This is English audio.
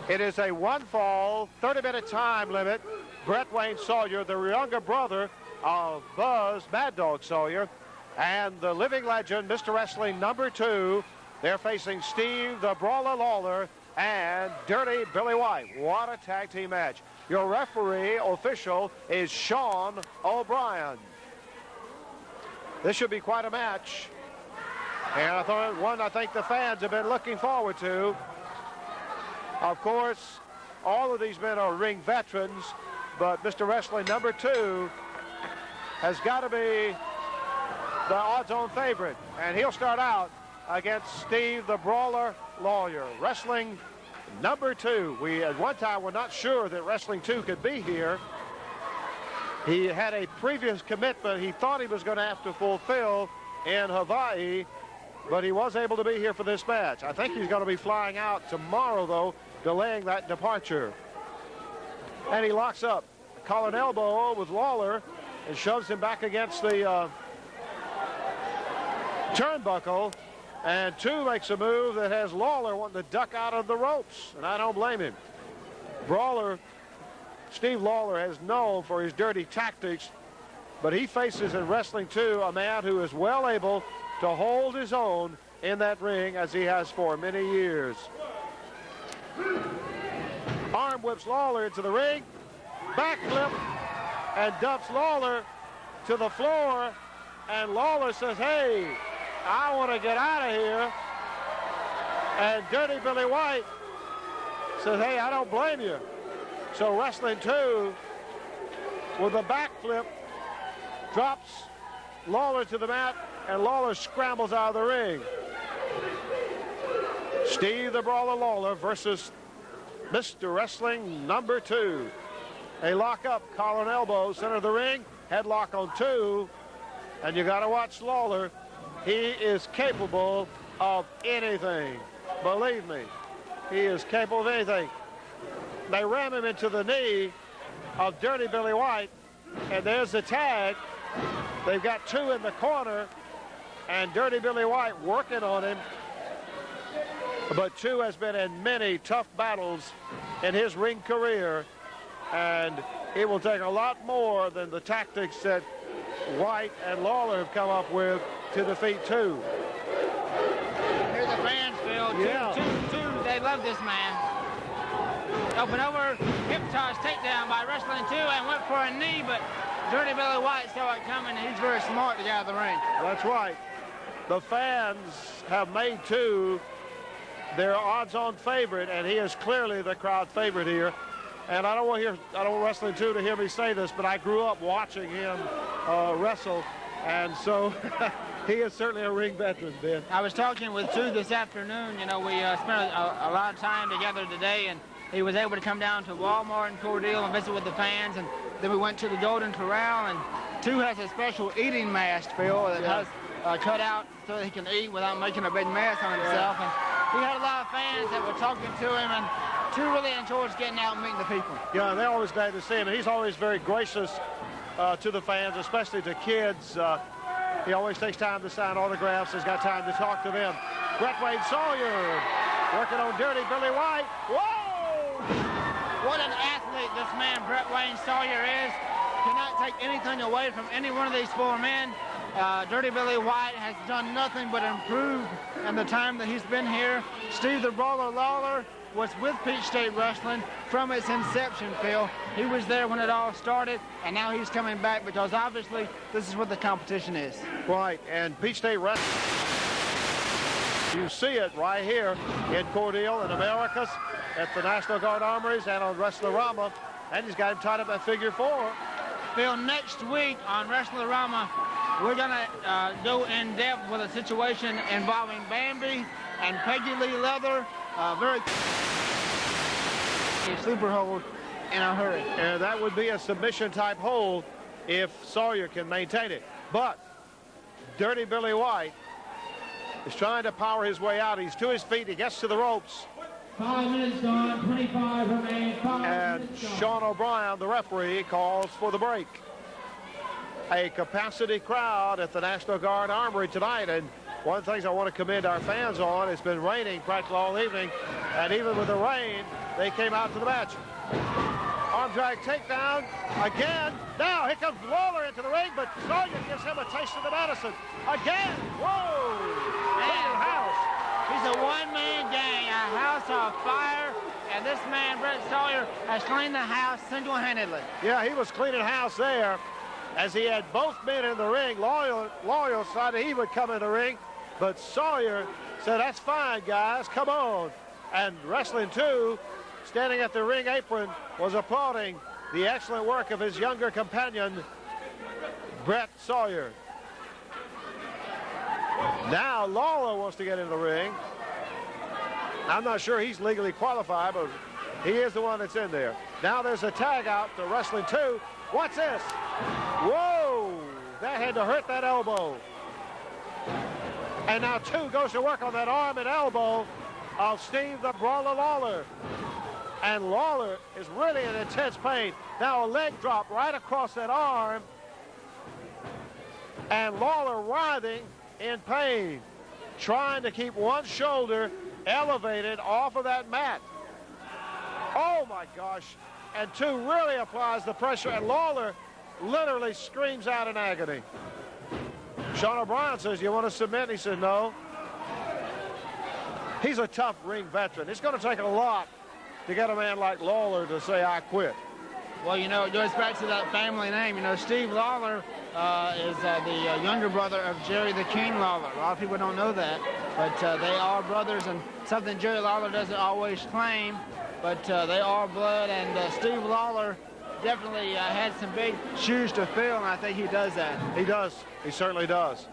It is a one fall, 30-minute time limit. Brett Wayne Sawyer, the younger brother of Buzz Mad Dog Sawyer, and the living legend, Mr. Wrestling #2. They're facing Steve the Brawler Lawler and Dirty Billy White. What a tag team match. Your referee official is Sean O'Brien. This should be quite a match. And I thought one I think the fans have been looking forward to. Of course, all of these men are ring veterans, but Mr. Wrestling #2 has got to be the odds-on favorite. And he'll start out against Steve the Brawler Lawyer. Wrestling #2. We at one time were not sure that Wrestling 2 could be here. He had a previous commitment he thought he was going to have to fulfill in Hawaii, but he was able to be here for this match. I think he's going to be flying out tomorrow, though, delaying that departure. And he locks up, collar elbow with Lawler, and shoves him back against the turnbuckle. And 2 makes a move that has Lawler wanting to duck out of the ropes, and I don't blame him. Steve Lawler is known for his dirty tactics, but he faces in Wrestling 2 a man who is well able to hold his own in that ring, as he has for many years. Arm whips Lawler into the ring, backflip, and dumps Lawler to the floor, and Lawler says, "Hey, I want to get out of here." And Dirty Billy White says, "Hey, I don't blame you." So Wrestling 2, with a backflip, drops Lawler to the mat, and Lawler scrambles out of the ring. Steve the Brawler Lawler versus Mr. Wrestling #2. They lock up, collar and elbow, center of the ring, headlock on 2, and you got to watch Lawler. He is capable of anything. Believe me, he is capable of anything. They ram him into the knee of Dirty Billy White, and there's the tag. They've got 2 in the corner, and Dirty Billy White working on him. But 2 has been in many tough battles in his ring career, and it will take a lot more than the tactics that White and Lawler have come up with to defeat 2. Here's the fans, Phil. Yeah. Two, they love this man. Open over, hip toss takedown by Wrestling 2, and went for a knee, but Dirty Billy White saw it coming, and he's very smart to get out of the ring. That's right. The fans have made 2 their odds-on favorite, and he is clearly the crowd favorite here. And I don't want Wrestling 2 to hear me say this, but I grew up watching him wrestle, and so he is certainly a ring veteran, Ben. I was talking with 2 this afternoon. You know, we spent a lot of time together today, and he was able to come down to Walmart in Cordele and visit with the fans, and then we went to the Golden Corral, and 2 has a special eating mask, Phil, that has cut out so that he can eat without making a big mess on himself. And he had a lot of fans that were talking to him, and 2 really enjoys getting out and meeting the people. Yeah, they're always glad to see him, and he's always very gracious to the fans, especially to kids. He always takes time to sign autographs. He's got time to talk to them. Brett Wayne Sawyer working on Dirty Billy White. Whoa! What an athlete this man, Brett Wayne Sawyer, is. Cannot take anything away from any one of these 4 men. Dirty Billy White has done nothing but improve in the time that he's been here. Steve the Brawler Lawler was with Peach State Wrestling from its inception, Phil. He was there when it all started, and now he's coming back because obviously this is what the competition is. Right, and Peach State Wrestling, you see it right here in Cordele in Americas at the National Guard Armories and on Wrestlerama, and he's got him tied up at figure 4. Phil, next week on Wrestlerama, we're going to go in depth with a situation involving Bambi and Peggy Lee Leather. Very super hold in a hurry. And that would be a submission type hold if Sawyer can maintain it. But Dirty Billy White is trying to power his way out. He's to his feet. He gets to the ropes. 5 minutes gone, 25 remain. And Sean O'Brien, the referee, calls for the break. A capacity crowd at the National Guard Armory tonight, and one of the things I want to commend our fans on, it's been raining practically all evening, and even with the rain, they came out to the match. Arm drag takedown again. Now here comes Lawler into the ring, but Sawyer gives him a taste of the medicine. Again. Whoa. Man, house. He's a one-man gang, a house of fire, and this man, Brett Sawyer, has cleaned the house single-handedly. Yeah, he was cleaning house there as he had both men in the ring. Lawyer decided he would come in the ring, but Sawyer said, that's fine, guys, come on. And Wrestling 2, standing at the ring apron, was applauding the excellent work of his younger companion, Brett Sawyer. Now Lawler wants to get in the ring. I'm not sure he's legally qualified, but he is the one that's in there. Now there's a tag out to Wrestling 2. What's this? Whoa! That had to hurt that elbow. And now 2 goes to work on that arm and elbow of Steve the Brawler Lawler. And Lawler is really in intense pain. Now a leg drop right across that arm. And Lawler writhing in pain, trying to keep one shoulder elevated off of that mat. Oh my gosh. And 2 really applies the pressure, and Lawler literally screams out in agony. Sean O'Brien says, you want to submit? He said, no. He's a tough ring veteran. It's going to take a lot to get a man like Lawler to say, I quit. Well, you know, it goes back to that family name. You know, Steve Lawler is the younger brother of Jerry the King Lawler. A lot of people don't know that, but they are brothers, and something Jerry Lawler doesn't always claim, but they are blood, and Steve Lawler definitely had some big shoes to fill, and I think he does that. He does. He certainly does.